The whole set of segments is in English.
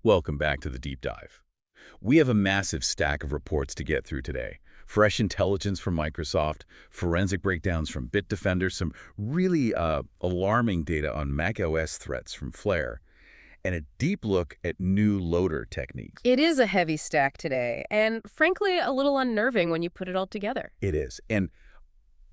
Welcome back to the Deep Dive. We have a massive stack of reports to get through today. Fresh intelligence from Microsoft, forensic breakdowns from Bitdefender, some really alarming data on macOS threats from Flare, and a deep look at new loader techniques. It is a heavy stack today, and frankly, a little unnerving when you put it all together. It is. And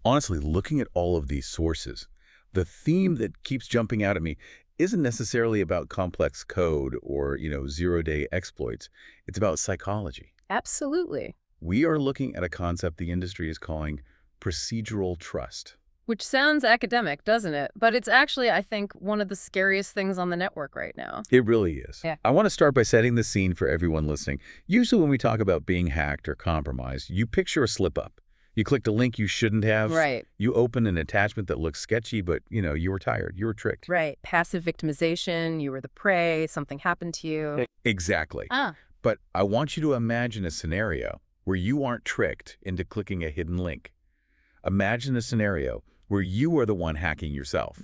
honestly, looking at all of these sources, the theme that keeps jumping out at me isn't necessarily about complex code or, zero-day exploits. It's about psychology. Absolutely. We are looking at a concept the industry is calling procedural trust. Which sounds academic, doesn't it? But it's actually, I think, one of the scariest things on the network right now. It really is. Yeah. I want to start by setting the scene for everyone listening. Usually when we talk about being hacked or compromised, you picture a slip-up. You clicked a link you shouldn't have. Right. You open an attachment that looks sketchy, but, you were tired. You were tricked. Right. Passive victimization, you were the prey, something happened to you. Exactly. Ah. But I want you to imagine a scenario where you aren't tricked into clicking a hidden link. Imagine a scenario where you are the one hacking yourself.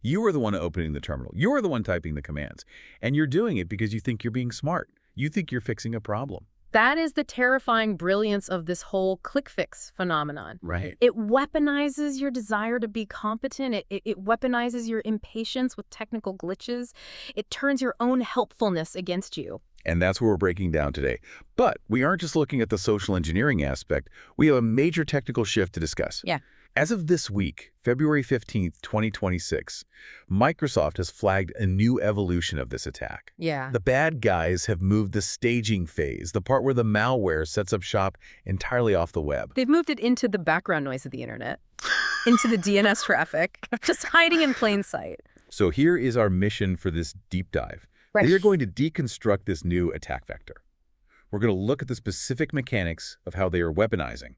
You are the one opening the terminal. You are the one typing the commands. And you're doing it because you think you're being smart. You think you're fixing a problem. That is the terrifying brilliance of this whole ClickFix phenomenon. Right. It weaponizes your desire to be competent. It weaponizes your impatience with technical glitches. It turns your own helpfulness against you. And that's what we're breaking down today. But we aren't just looking at the social engineering aspect. We have a major technical shift to discuss. Yeah. As of this week, February 15th, 2026, Microsoft has flagged a new evolution of this attack. Yeah. The bad guys have moved the staging phase, the part where the malware sets up shop entirely off the web. They've moved it into the background noise of the internet, into the DNS traffic, just hiding in plain sight. So here is our mission for this deep dive. Right. We are going to deconstruct this new attack vector. We're going to look at the specific mechanics of how they are weaponizing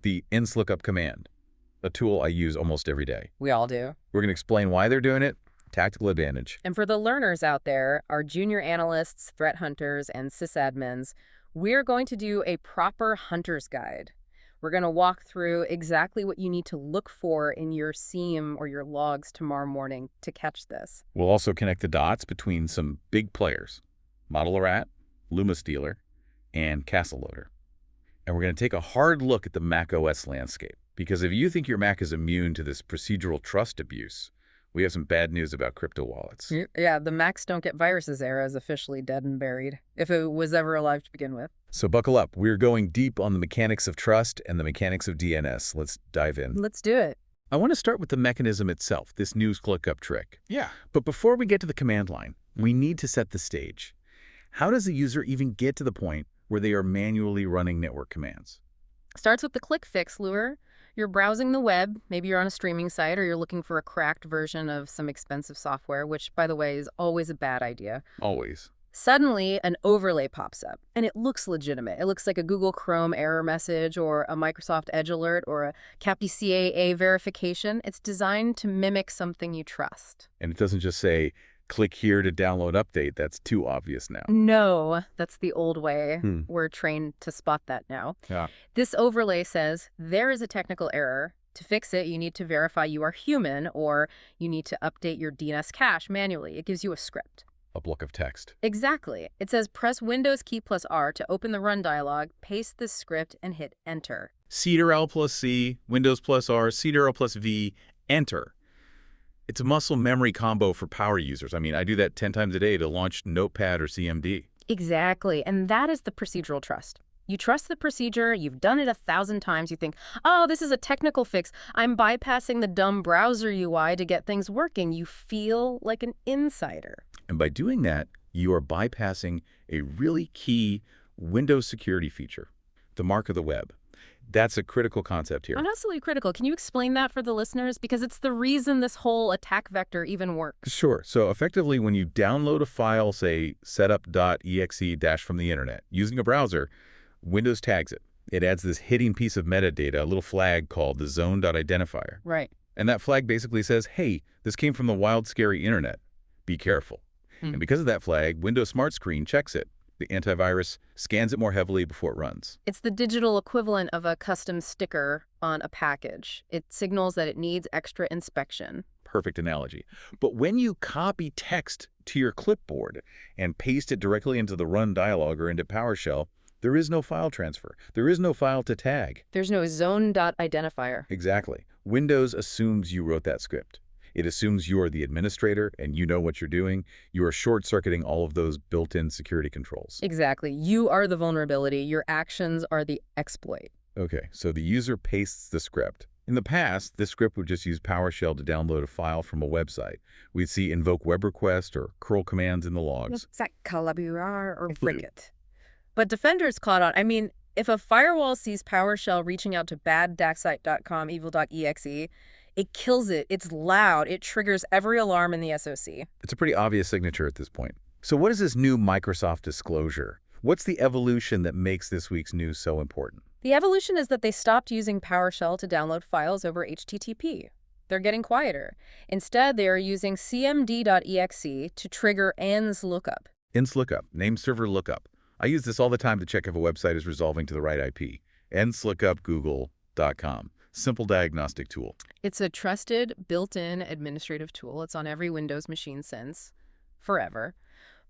the nslookup command, a tool I use almost every day. We all do. We're going to explain why they're doing it, tactical advantage. And for the learners out there, our junior analysts, threat hunters, and sysadmins, we're going to do a proper hunter's guide. We're going to walk through exactly what you need to look for in your SIEM or your logs tomorrow morning to catch this. We'll also connect the dots between some big players, Model Rat, Luma Stealer, and Castle Loader. And we're going to take a hard look at the macOS landscape. Because if you think your Mac is immune to this procedural trust abuse, we have some bad news about crypto wallets. Yeah, the Macs don't get viruses era is officially dead and buried, if it was ever alive to begin with. So buckle up. We're going deep on the mechanics of trust and the mechanics of DNS. Let's dive in. Let's do it. I want to start with the mechanism itself, this new ClickUp trick. Yeah. But before we get to the command line, we need to set the stage. How does a user even get to the point where they are manually running network commands? Starts with the ClickFix lure. You're browsing the web, maybe you're on a streaming site, or you're looking for a cracked version of some expensive software, which, by the way, is always a bad idea. Always. Suddenly, an overlay pops up, and it looks legitimate. It looks like a Google Chrome error message or a Microsoft Edge alert or a CAPI-CAA verification. It's designed to mimic something you trust. And it doesn't just say, click here to download update. That's too obvious now. No, that's the old way. We're trained to spot that now. Yeah. This overlay says there is a technical error. To fix it, you need to verify you are human, or you need to update your DNS cache manually. It gives you a script. A block of text. Exactly. It says press Windows key plus R to open the run dialog, paste this script, and hit enter. Ctrl plus C, Windows plus R, Ctrl plus V, enter. It's a muscle memory combo for power users. I mean, I do that 10 times a day to launch Notepad or CMD. Exactly. And that is the procedural trust. You trust the procedure. You've done it 1,000 times. You think, oh, this is a technical fix. I'm bypassing the dumb browser UI to get things working. You feel like an insider. And by doing that, you are bypassing a really key Windows security feature, the mark of the web. That's a critical concept here. Oh, absolutely critical. Can you explain that for the listeners? Because it's the reason this whole attack vector even works. Sure. So effectively, when you download a file, say setup.exe- from the internet, using a browser, Windows tags it. It adds this hidden piece of metadata, a little flag called the zone.identifier. Right. And that flag basically says, hey, this came from the wild, scary internet. Be careful. And because of that flag, Windows Smart Screen checks it. The antivirus scans it more heavily before it runs. It's the digital equivalent of a custom sticker on a package. It signals that it needs extra inspection. perfect analogy. But when you copy text to your clipboard and paste it directly into the run dialog or into PowerShell, there is no file transfer. There is no file to tag. There's no zone.identifier. Exactly. Windows assumes you wrote that script. It assumes you're the administrator and you know what you're doing. You are short-circuiting all of those built-in security controls. Exactly. You are the vulnerability. Your actions are the exploit. Okay, so the user pastes the script. In the past, this script would just use PowerShell to download a file from a website. We'd see invoke web request or curl commands in the logs. Or frigate. But defenders caught on. I mean, if a firewall sees PowerShell reaching out to bad-dacsite.com, evil.exe, it kills it. It's loud. It triggers every alarm in the SOC. It's a pretty obvious signature at this point. So what is this new Microsoft disclosure? What's the evolution that makes this week's news so important? The evolution is that they stopped using PowerShell to download files over HTTP. They're getting quieter. Instead, they are using cmd.exe to trigger nslookup. nslookup, name server lookup. I use this all the time to check if a website is resolving to the right IP. nslookup.google.com. Simple diagnostic tool. It's a trusted, built-in administrative tool. It's on every Windows machine since forever.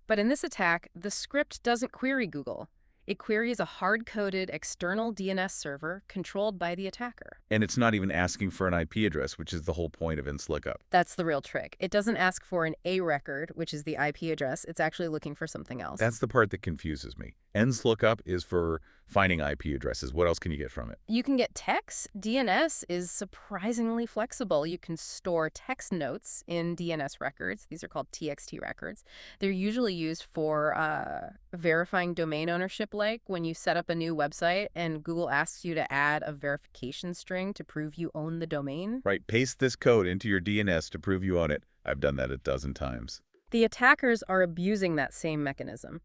But in this attack, the script doesn't query Google. It queries a hard-coded external DNS server controlled by the attacker. And it's not even asking for an IP address, which is the whole point of nslookup. That's the real trick. It doesn't ask for an A record, which is the IP address. It's actually looking for something else. That's the part that confuses me. nslookup is for finding IP addresses. What else can you get from it? You can get text. DNS is surprisingly flexible. You can store text notes in DNS records. These are called TXT records. They're usually used for verifying domain ownership, like when you set up a new website and Google asks you to add a verification string to prove you own the domain. Right, paste this code into your DNS to prove you own it. I've done that a dozen times. The attackers are abusing that same mechanism.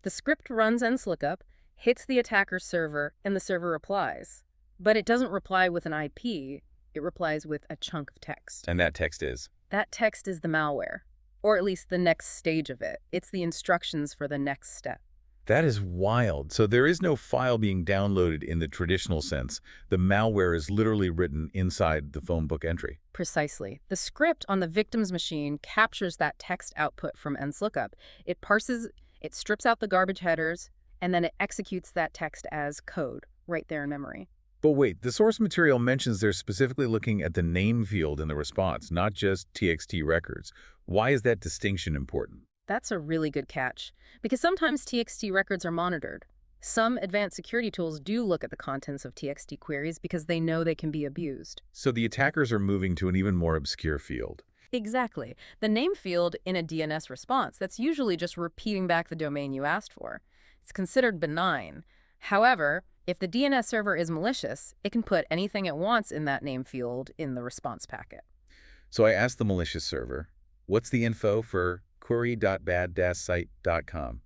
The script runs nslookup, hits the attacker's server, and the server replies. But it doesn't reply with an IP, it replies with a chunk of text. And that text is? That text is the malware, or at least the next stage of it. It's the instructions for the next step. That is wild. So there is no file being downloaded in the traditional sense. The malware is literally written inside the phone book entry. Precisely. The script on the victim's machine captures that text output from nslookup. It parses, it strips out the garbage headers, and then it executes that text as code right there in memory. But wait, the source material mentions they're specifically looking at the name field in the response, not just TXT records. Why is that distinction important? That's a really good catch, because sometimes TXT records are monitored. Some advanced security tools do look at the contents of TXT queries because they know they can be abused. So the attackers are moving to an even more obscure field. Exactly. The name field in a DNS response, that's usually just repeating back the domain you asked for. It's considered benign. However, if the DNS server is malicious, it can put anything it wants in that name field in the response packet. So I asked the malicious server, what's the info for query.bad-site.com?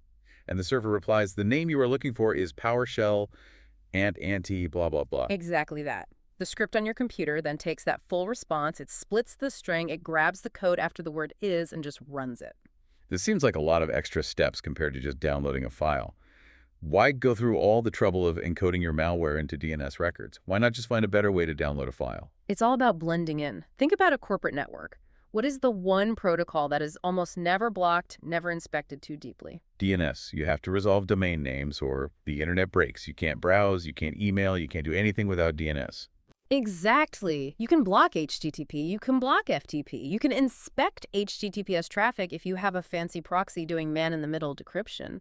And the server replies, the name you are looking for is PowerShell anti blah, blah, blah. Exactly that. The script on your computer then takes that full response, it splits the string, it grabs the code after the word is, and just runs it. This seems like a lot of extra steps compared to just downloading a file. Why go through all the trouble of encoding your malware into DNS records? Why not just find a better way to download a file? It's all about blending in. Think about a corporate network. What is the one protocol that is almost never blocked, never inspected too deeply? DNS. You have to resolve domain names or the internet breaks. You can't browse, you can't email, you can't do anything without DNS. Exactly. You can block HTTP, you can block FTP, you can inspect HTTPS traffic if you have a fancy proxy doing man-in-the-middle decryption.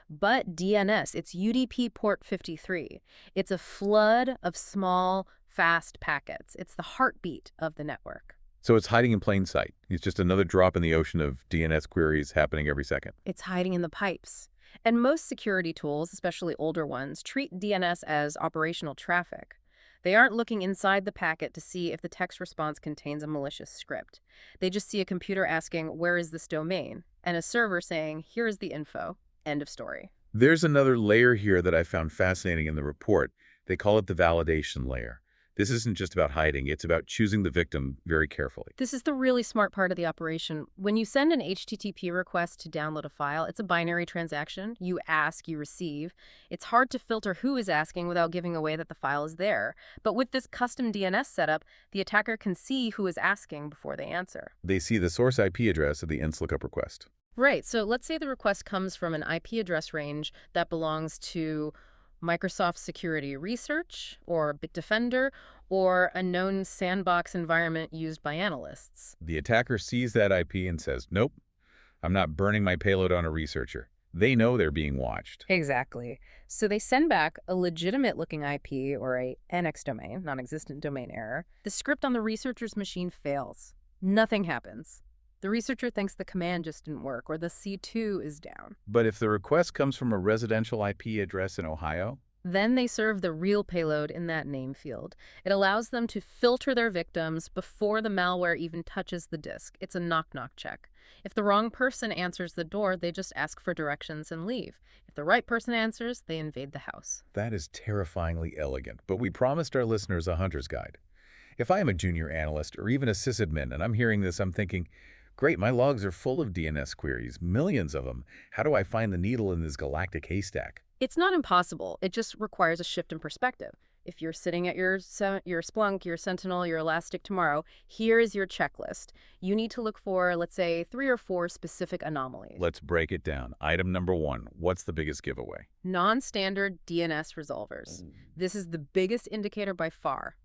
But DNS, it's UDP port 53. It's a flood of small, fast packets. It's the heartbeat of the network. So it's hiding in plain sight. It's just another drop in the ocean of DNS queries happening every second. It's hiding in the pipes. And most security tools, especially older ones, treat DNS as operational traffic. They aren't looking inside the packet to see if the text response contains a malicious script. They just see a computer asking, where is this domain? And a server saying, here is the info. End of story. There's another layer here that I found fascinating in the report. They call it the validation layer. This isn't just about hiding, it's about choosing the victim very carefully. This is the really smart part of the operation. When you send an HTTP request to download a file, it's a binary transaction. You ask, you receive. It's hard to filter who is asking without giving away that the file is there. But with this custom DNS setup, the attacker can see who is asking before they answer. They see the source IP address of the nslookup request. Right, so let's say the request comes from an IP address range that belongs to Microsoft Security Research or Bitdefender or a known sandbox environment used by analysts. The attacker sees that IP and says, nope, I'm not burning my payload on a researcher. They know they're being watched. Exactly. So they send back a legitimate-looking IP or a NX domain, non-existent domain error. The script on the researcher's machine fails. Nothing happens. The researcher thinks the command just didn't work, or the C2 is down. But if the request comes from a residential IP address in Ohio? Then they serve the real payload in that name field. It allows them to filter their victims before the malware even touches the disk. It's a knock-knock check. If the wrong person answers the door, they just ask for directions and leave. If the right person answers, they invade the house. That is terrifyingly elegant, but we promised our listeners a hunter's guide. If I am a junior analyst or even a sysadmin and I'm hearing this, I'm thinking, great, my logs are full of DNS queries, millions of them. How do I find the needle in this galactic haystack? It's not impossible. It just requires a shift in perspective. If you're sitting at your Splunk, your Sentinel, your Elastic tomorrow, here is your checklist. You need to look for, let's say, 3 or 4 specific anomalies. Let's break it down. Item number 1, what's the biggest giveaway? Non-standard DNS resolvers. This is the biggest indicator by far.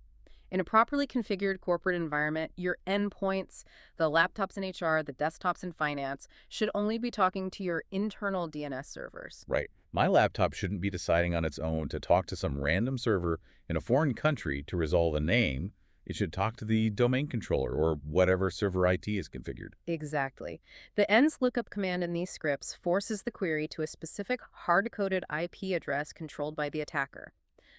In a properly configured corporate environment, your endpoints, the laptops in HR, the desktops in finance, should only be talking to your internal DNS servers. Right. My laptop shouldn't be deciding on its own to talk to some random server in a foreign country to resolve a name. It should talk to the domain controller or whatever server IT is configured. Exactly. The nslookup command in these scripts forces the query to a specific hard-coded IP address controlled by the attacker.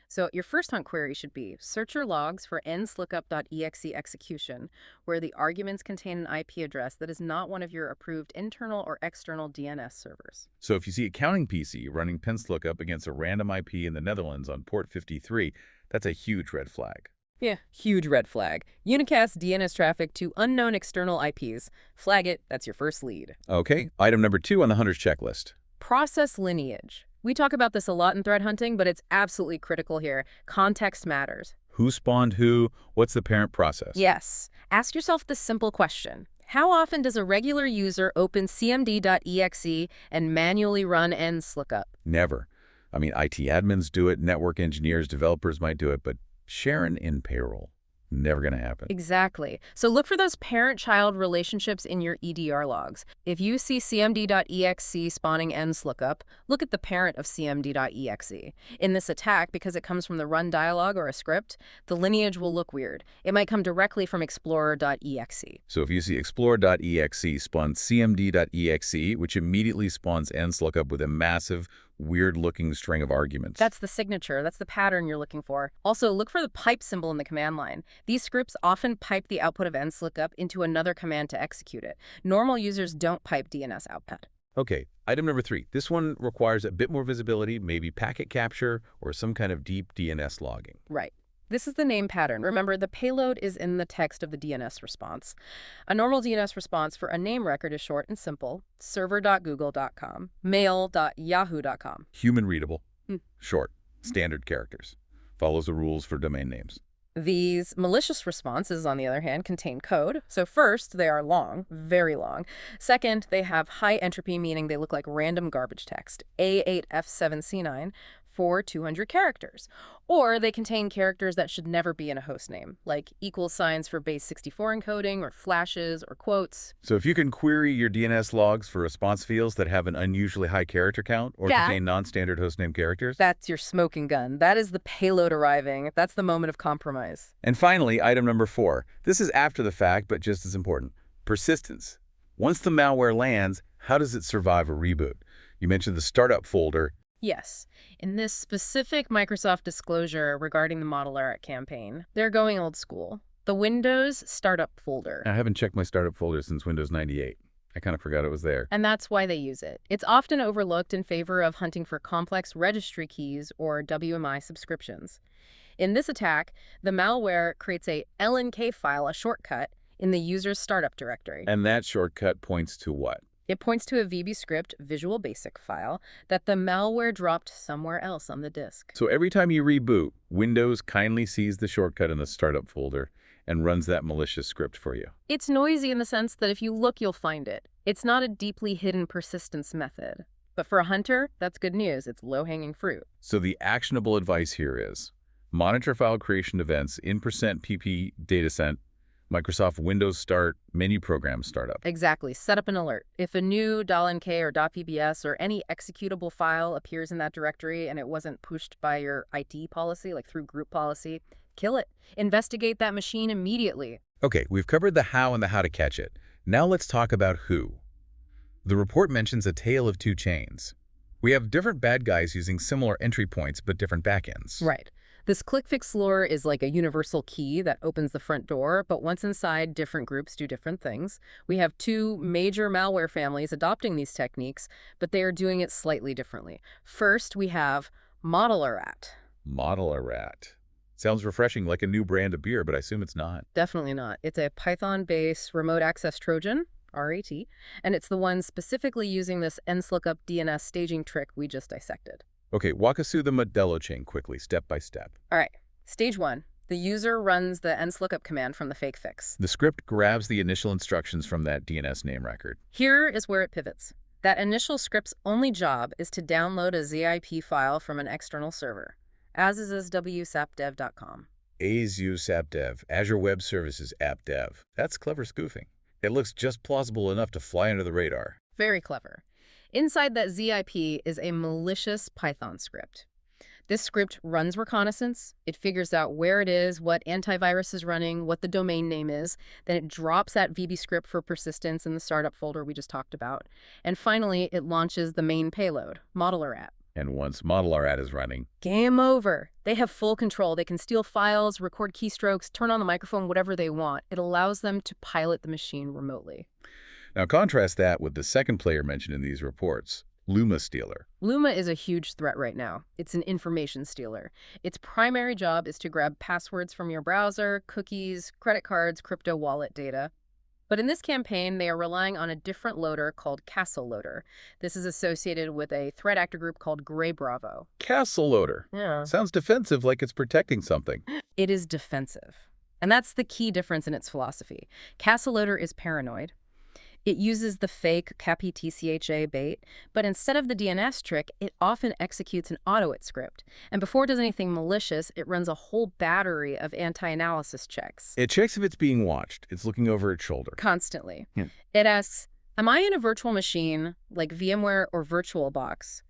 So your first hunt query should be search your logs for nslookup.exe execution, where the arguments contain an IP address that is not one of your approved internal or external DNS servers. So if you see a counting PC running nslookup against a random IP in the Netherlands on port 53, that's a huge red flag. Yeah, huge red flag. Unicast DNS traffic to unknown external IPs. Flag it, that's your first lead. Okay, item number 2 on the hunter's checklist. Process lineage. We talk about this a lot in threat hunting, but it's absolutely critical here. Context matters. Who spawned who? What's the parent process? Yes. Ask yourself this simple question. How often does a regular user open cmd.exe and manually run nslookup? Never. I mean, IT admins do it, network engineers, developers might do it, but Sharon in payroll, never going to happen. Exactly. So look for those parent-child relationships in your EDR logs. If you see cmd.exe spawning nslookup, look at the parent of cmd.exe. In this attack, because it comes from the run dialog or a script, the lineage will look weird. It might come directly from explorer.exe. So if you see explorer.exe spawn cmd.exe, which immediately spawns nslookup with a massive, weird-looking string of arguments. That's the signature. That's the pattern you're looking for. Also, look for the pipe symbol in the command line. These scripts often pipe the output of nslookup into another command to execute it. Normal users don't pipe DNS output. Okay, item number 3. This one requires a bit more visibility, maybe packet capture or some kind of deep DNS logging. Right. This is the name pattern. Remember, the payload is in the text of the DNS response. A normal DNS response for a name record is short and simple: server.google.com, mail.yahoo.com. Human readable, short, standard characters. Follows the rules for domain names. These malicious responses, on the other hand, contain code. So first, they are long, very long. Second, they have high entropy, meaning they look like random garbage text, A8F7C9, for 200 characters. Or they contain characters that should never be in a host name, like equal signs for base 64 encoding, or flashes, or quotes. So if you can query your DNS logs for response fields that have an unusually high character count or contain non-standard hostname characters, that's your smoking gun. That is the payload arriving. That's the moment of compromise. And finally, item number 4. This is after the fact, but just as important. Persistence. Once the malware lands, how does it survive a reboot? You mentioned the startup folder. Yes. In this specific Microsoft disclosure regarding the Model Eric campaign, they're going old school. The Windows startup folder. I haven't checked my startup folder since Windows 98. I kind of forgot it was there. And that's why they use it. It's often overlooked in favor of hunting for complex registry keys or WMI subscriptions. In this attack, the malware creates a LNK file, a shortcut, in the user's startup directory. And that shortcut points to what? It points to a VBScript Visual Basic file that the malware dropped somewhere else on the disk. So every time you reboot, Windows kindly sees the shortcut in the startup folder and runs that malicious script for you. It's noisy in the sense that if you look, you'll find it. It's not a deeply hidden persistence method. But for a hunter, that's good news. It's low-hanging fruit. So the actionable advice here is monitor file creation events in %pp datasent, Microsoft Windows Start, menu program startup. Exactly. Set up an alert. If a new $NK or .pbs or any executable file appears in that directory and it wasn't pushed by your IT policy, like through group policy, kill it. Investigate that machine immediately. Okay, we've covered the how and the how to catch it. Now let's talk about who. The report mentions a tale of two chains. We have different bad guys using similar entry points but different backends. Right. This ClickFix lure is like a universal key that opens the front door, but once inside, different groups do different things. We have two major malware families adopting these techniques, but they are doing it slightly differently. First, we have Malware. Malware. Sounds refreshing, like a new brand of beer, but I assume it's not. Definitely not. It's a Python-based remote access Trojan, RAT, and it's the one specifically using this nslookup DNS staging trick we just dissected. Okay, walk us through the Modelo chain quickly, step by step. All right. Stage 1. The user runs the nslookup command from the fake fix. The script grabs the initial instructions from that DNS name record. Here is where it pivots. That initial script's only job is to download a ZIP file from an external server, as is swsapdev.com. AZUSAPDev, Azure Web Services App Dev. That's clever spoofing. It looks just plausible enough to fly under the radar. Very clever. Inside that ZIP is a malicious Python script. This script runs reconnaissance. It figures out where it is, what antivirus is running, what the domain name is. Then it drops that VB script for persistence in the startup folder we just talked about. And finally, it launches the main payload, Malware. And once Malware is running, game over. They have full control. They can steal files, record keystrokes, turn on the microphone, whatever they want. It allows them to pilot the machine remotely. Now contrast that with the second player mentioned in these reports, Luma Stealer. Luma is a huge threat right now. It's an information stealer. Its primary job is to grab passwords from your browser, cookies, credit cards, crypto wallet data. But in this campaign, they are relying on a different loader called Castle Loader. This is associated with a threat actor group called Grey Bravo. Castle Loader. Yeah. Sounds defensive, like it's protecting something. It is defensive. And that's the key difference in its philosophy. Castle Loader is paranoid. It uses the fake CAPI-TCHA bait, but instead of the DNS trick, it often executes an AutoIt script. And before it does anything malicious, it runs a whole battery of anti-analysis checks. It checks if it's being watched. It's looking over its shoulder. Constantly. Yeah. It asks, am I in a virtual machine, like VMware or VirtualBox?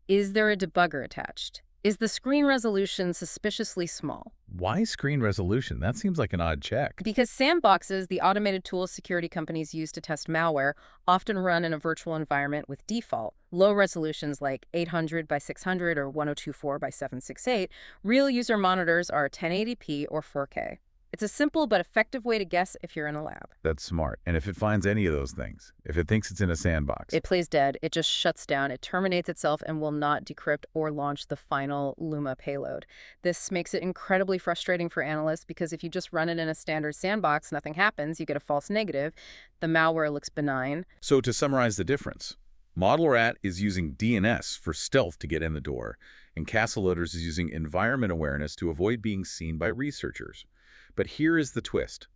Is there a debugger attached? Is the screen resolution suspiciously small? Why screen resolution? That seems like an odd check. Because sandboxes, the automated tools security companies use to test malware, often run in a virtual environment with default low resolutions like 800 by 600 or 1024 by 768. Real user monitors are 1080p or 4K. It's a simple but effective way to guess if you're in a lab. That's smart. And if it finds any of those things, if it thinks it's in a sandbox, it plays dead. It just shuts down. It terminates itself and will not decrypt or launch the final Luma payload. This makes it incredibly frustrating for analysts because if you just run it in a standard sandbox, nothing happens. You get a false negative. The malware looks benign. So to summarize the difference, Malware is using DNS for stealth to get in the door, and Castle Loaders is using environment awareness to avoid being seen by researchers. But here is the twist.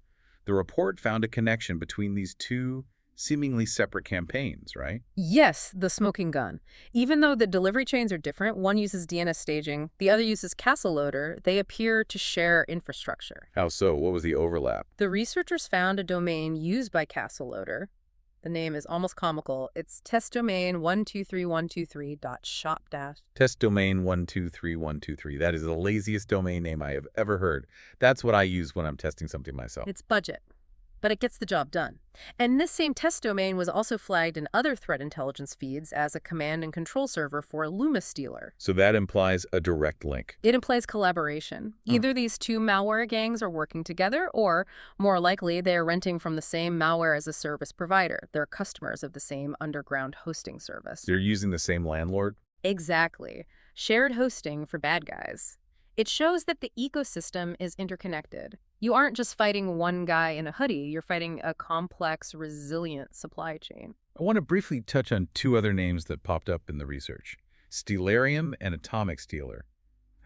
The report found a connection between these two seemingly separate campaigns, right? Yes, the smoking gun. Even though the delivery chains are different, one uses DNS staging, the other uses Castle Loader, they appear to share infrastructure. How so? What was the overlap? The researchers found a domain used by Castle Loader. The name is almost comical. It's testdomain123123.shop. Testdomain123123. That is the laziest domain name I have ever heard. That's what I use when I'm testing something myself. It's budget, but it gets the job done. And this same test domain was also flagged in other threat intelligence feeds as a command and control server for a Luma stealer. So that implies a direct link. It implies collaboration. Either these two malware gangs are working together, or more likely they are renting from the same malware as a service provider. They're customers of the same underground hosting service. They're using the same landlord? Exactly. Shared hosting for bad guys. It shows that the ecosystem is interconnected. You aren't just fighting one guy in a hoodie, you're fighting a complex, resilient supply chain. I want to briefly touch on two other names that popped up in the research, Stealarium and Atomic Stealer.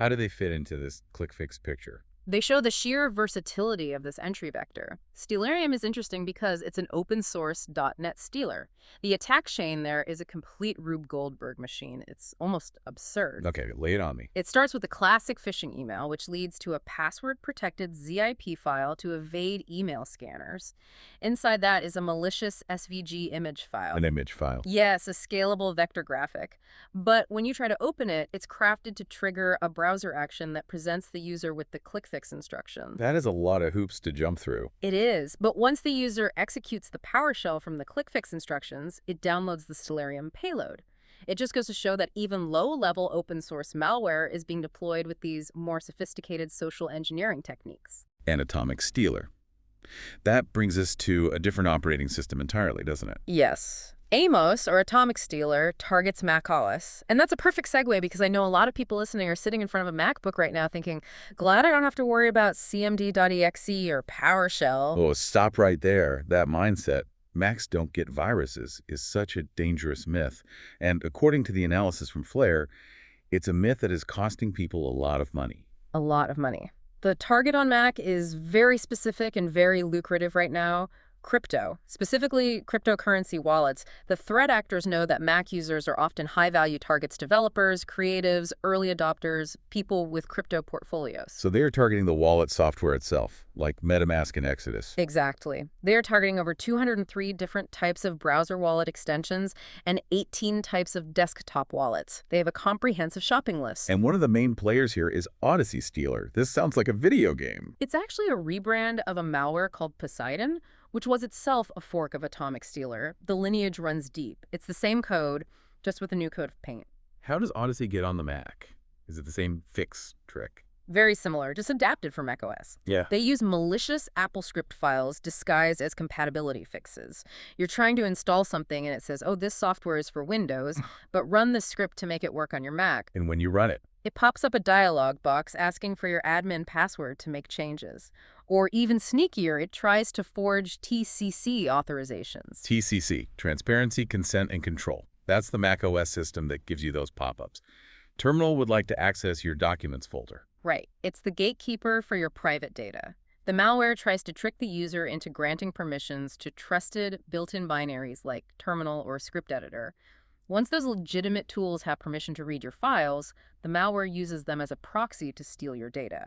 How do they fit into this ClickFix picture? They show the sheer versatility of this entry vector. Stealarium is interesting because it's an open source .NET stealer. The attack chain there is a complete Rube Goldberg machine. It's almost absurd. Okay, lay it on me. It starts with a classic phishing email, which leads to a password-protected ZIP file to evade email scanners. Inside that is a malicious SVG image file. An image file. Yes, a scalable vector graphic. But when you try to open it, it's crafted to trigger a browser action that presents the user with the ClickFix instruction. That is a lot of hoops to jump through. It is, but once the user executes the PowerShell from the ClickFix instructions, it downloads the Stealarium payload. It just goes to show that even low-level open-source malware is being deployed with these more sophisticated social engineering techniques. And Atomic Stealer. That brings us to a different operating system entirely, doesn't it? Yes. Amos, or Atomic Stealer, targets Mac OS. And that's a perfect segue because I know a lot of people listening are sitting in front of a MacBook right now thinking, glad I don't have to worry about cmd.exe or PowerShell. Oh, stop right there. That mindset, Macs don't get viruses, is such a dangerous myth. And according to the analysis from Flare, it's a myth that is costing people a lot of money. A lot of money. The target on Mac is very specific and very lucrative right now. Crypto, specifically cryptocurrency wallets. The threat actors know that Mac users are often high-value targets: developers, creatives, early adopters, people with crypto portfolios. So they are targeting the wallet software itself, like MetaMask and Exodus. Exactly. They are targeting over 203 different types of browser wallet extensions and 18 types of desktop wallets. They have a comprehensive shopping list. And one of the main players here is Odyssey Stealer. This sounds like a video game. It's actually a rebrand of a malware called Poseidon, which was itself a fork of Atomic Stealer. The lineage runs deep. It's the same code, just with a new coat of paint. How does Odyssey get on the Mac? Is it the same fix trick? Very similar, just adapted for macOS. Yeah. They use malicious AppleScript files disguised as compatibility fixes. You're trying to install something and it says, oh, this software is for Windows, but run this script to make it work on your Mac. And when you run it, it pops up a dialog box asking for your admin password to make changes. Or even sneakier, it tries to forge TCC authorizations. TCC, Transparency, Consent, and Control. That's the macOS system that gives you those pop-ups. Terminal would like to access your Documents folder. Right. It's the gatekeeper for your private data. The malware tries to trick the user into granting permissions to trusted built-in binaries like terminal or script editor. Once those legitimate tools have permission to read your files, the malware uses them as a proxy to steal your data.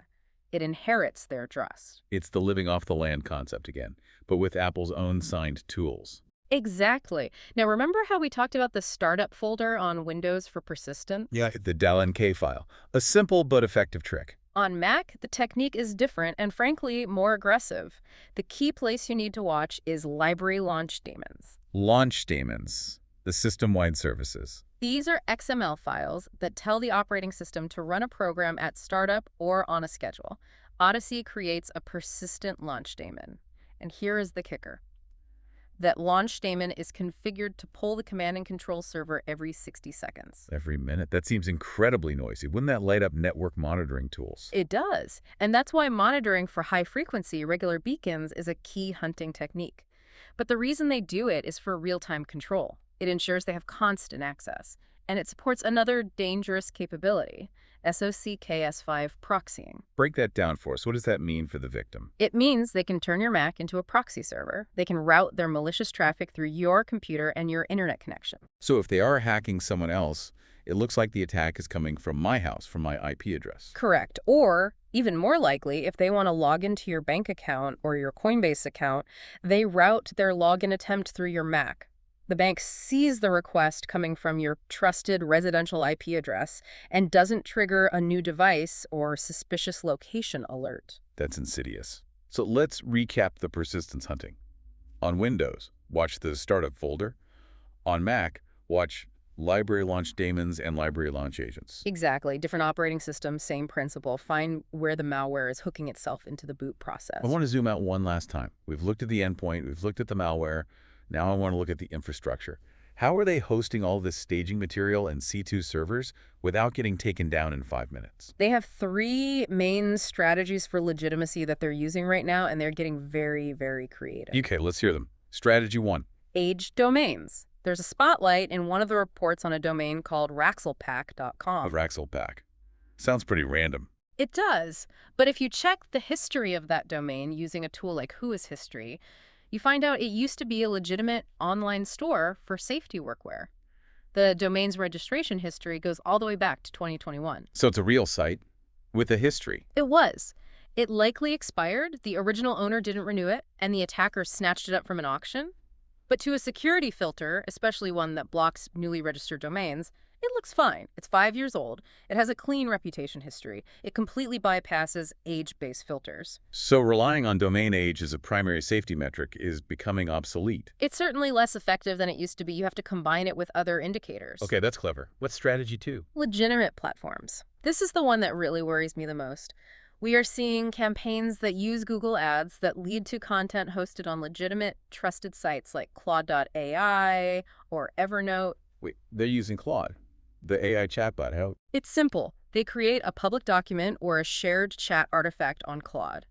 It inherits their trust. It's the living off the land concept again, but with Apple's own signed tools. Exactly. Now, remember how we talked about the startup folder on Windows for persistent? Yeah, the DALNK file. A simple but effective trick. On Mac, the technique is different and, frankly, more aggressive. The key place you need to watch is library launch daemons. Launch daemons, the system-wide services. These are XML files that tell the operating system to run a program at startup or on a schedule. Odyssey creates a persistent launch daemon. And here is the kicker. That launch daemon is configured to pull the command and control server every 60 seconds. Every minute? That seems incredibly noisy. Wouldn't that light up network monitoring tools? It does. And that's why monitoring for high-frequency regular beacons is a key hunting technique. But the reason they do it is for real-time control. It ensures they have constant access. And it supports another dangerous capability, SOCKS5 proxying. Break that down for us. What does that mean for the victim? It means they can turn your Mac into a proxy server. They can route their malicious traffic through your computer and your internet connection. So if they are hacking someone else, it looks like the attack is coming from my house, from my IP address. Correct. Or, even more likely, if they want to log into your bank account or your Coinbase account, they route their login attempt through your Mac. The bank sees the request coming from your trusted residential IP address and doesn't trigger a new device or suspicious location alert. That's insidious. So let's recap the persistence hunting. On Windows, watch the startup folder. On Mac, watch library launch daemons and library launch agents. Exactly. Different operating systems, same principle. Find where the malware is hooking itself into the boot process. I want to zoom out one last time. We've looked at the endpoint. We've looked at the malware. Now I want to look at the infrastructure. How are they hosting all this staging material and C2 servers without getting taken down in 5 minutes? They have three main strategies for legitimacy that they're using right now, and they're getting very, very creative. Okay, let's hear them. Strategy 1. Aged domains. There's a spotlight in one of the reports on a domain called A raxelpack.com. Raxel pack. Sounds pretty random. It does, but if you check the history of that domain using a tool like WhoisHistory, you find out it used to be a legitimate online store for safety workwear. The domain's registration history goes all the way back to 2021. So it's a real site with a history. It was. It likely expired, the original owner didn't renew it, and the attacker snatched it up from an auction. But to a security filter, especially one that blocks newly registered domains, it looks fine. It's 5 years old. It has a clean reputation history. It completely bypasses age-based filters. So relying on domain age as a primary safety metric is becoming obsolete. It's certainly less effective than it used to be. You have to combine it with other indicators. Okay, that's clever. What's strategy 2? Legitimate platforms. This is the one that really worries me the most. We are seeing campaigns that use Google Ads that lead to content hosted on legitimate, trusted sites like Claude.ai or Evernote. Wait, they're using Claude, the AI chatbot. How? It's simple. They create a public document or a shared chat artifact on Claude.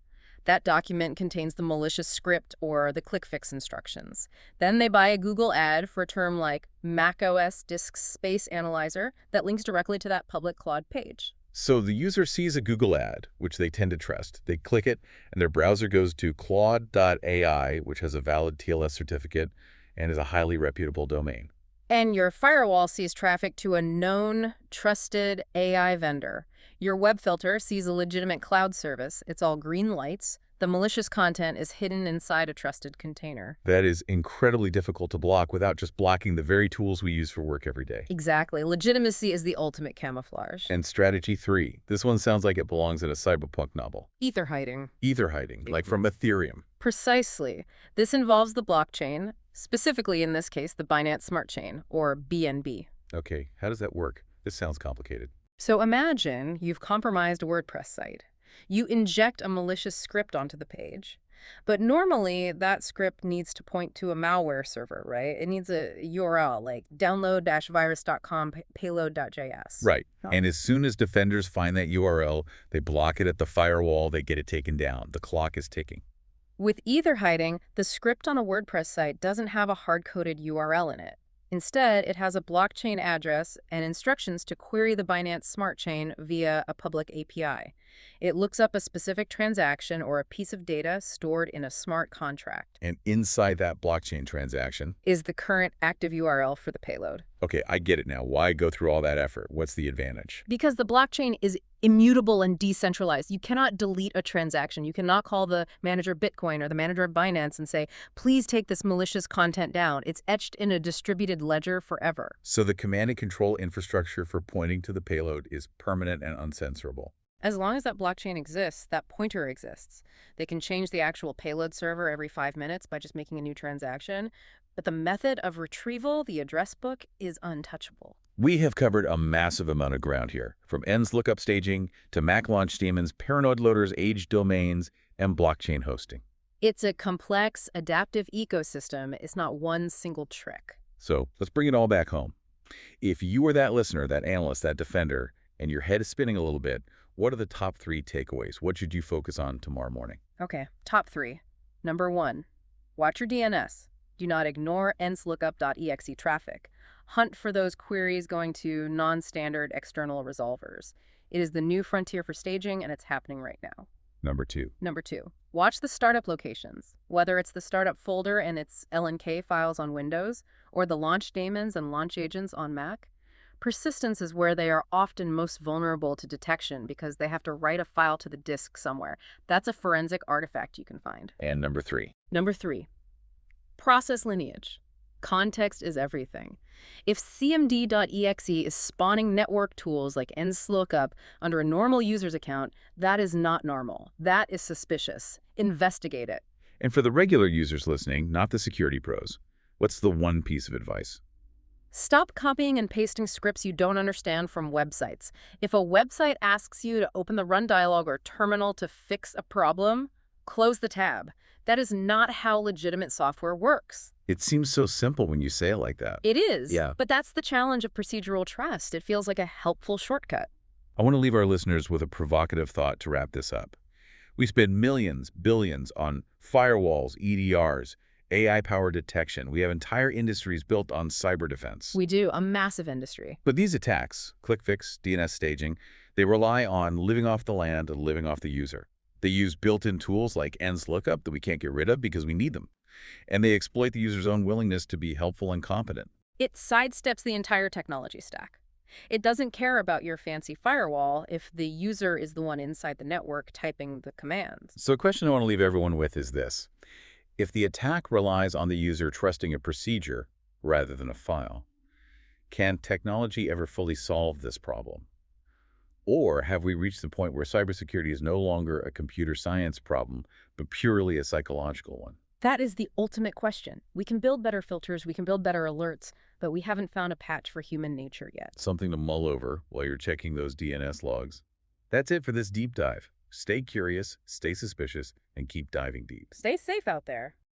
That document contains the malicious script or the ClickFix instructions. Then they buy a Google ad for a term like macOS Disk Space Analyzer that links directly to that public Claude page. So the user sees a Google ad, which they tend to trust. They click it, and their browser goes to Claude.ai, which has a valid TLS certificate and is a highly reputable domain. And your firewall sees traffic to a known, trusted AI vendor. Your web filter sees a legitimate cloud service. It's all green lights. The malicious content is hidden inside a trusted container. That is incredibly difficult to block without just blocking the very tools we use for work every day. Exactly. Legitimacy is the ultimate camouflage. And strategy 3. This one sounds like it belongs in a cyberpunk novel. Ether hiding. Ether hiding, like from Ethereum. Precisely. This involves the blockchain, specifically in this case, the Binance Smart Chain, or BNB. Okay, how does that work? This sounds complicated. So imagine you've compromised a WordPress site. You inject a malicious script onto the page. But normally, that script needs to point to a malware server, right? It needs a URL like download-virus.com payload.js. Right. And as soon as defenders find that URL, they block it at the firewall, they get it taken down. The clock is ticking. With ether hiding, the script on a WordPress site doesn't have a hard-coded URL in it. Instead, it has a blockchain address and instructions to query the Binance Smart Chain via a public API. It looks up a specific transaction or a piece of data stored in a smart contract. And inside that blockchain transaction is the current active URL for the payload. Okay, I get it now. Why go through all that effort? What's the advantage? Because the blockchain is immutable and decentralized. You cannot delete a transaction. You cannot call the manager Bitcoin or the manager of Binance and say, please take this malicious content down. It's etched in a distributed ledger forever. So the command and control infrastructure for pointing to the payload is permanent and uncensorable. As long as that blockchain exists, that pointer exists. They can change the actual payload server every 5 minutes by just making a new transaction, but the method of retrieval, the address book, is untouchable. We have covered a massive amount of ground here, from nslookup staging to Mac launch daemons, paranoid loaders, aged domains, and blockchain hosting. It's a complex, adaptive ecosystem. It's not one single trick. So let's bring it all back home. If you are that listener, that analyst, that defender, and your head is spinning a little bit, what are the top 3 takeaways? What should you focus on tomorrow morning? Okay, top 3. Number 1, watch your DNS. Do not ignore nslookup.exe traffic. Hunt for those queries going to non-standard external resolvers. It is the new frontier for staging, and it's happening right now. Number 2. Number 2, watch the startup locations. Whether it's the startup folder and its LNK files on Windows, or the launch daemons and launch agents on Mac, persistence is where they are often most vulnerable to detection because they have to write a file to the disk somewhere. That's a forensic artifact you can find. And number 3. Number 3, process lineage. Context is everything. If cmd.exe is spawning network tools like nslookup under a normal user's account, that is not normal. That is suspicious. Investigate it. And for the regular users listening, not the security pros, what's the one piece of advice? Stop copying and pasting scripts you don't understand from websites. If a website asks you to open the run dialog or terminal to fix a problem, close the tab. That is not how legitimate software works. It seems so simple when you say it like that. It is, Yeah. but that's the challenge of procedural trust. It feels like a helpful shortcut. I want to leave our listeners with a provocative thought to wrap this up. We spend millions, billions on firewalls, EDRs, AI-powered detection. We have entire industries built on cyber defense. We do, a massive industry. But these attacks, ClickFix, DNS staging, they rely on living off the land and living off the user. They use built-in tools like nslookup that we can't get rid of because we need them. And they exploit the user's own willingness to be helpful and competent. It sidesteps the entire technology stack. It doesn't care about your fancy firewall if the user is the one inside the network typing the commands. So a question I want to leave everyone with is this. If the attack relies on the user trusting a procedure rather than a file, can technology ever fully solve this problem? Or have we reached the point where cybersecurity is no longer a computer science problem, but purely a psychological one? That is the ultimate question. We can build better filters, we can build better alerts, but we haven't found a patch for human nature yet. Something to mull over while you're checking those DNS logs. That's it for this deep dive. Stay curious, stay suspicious, and keep diving deep. Stay safe out there.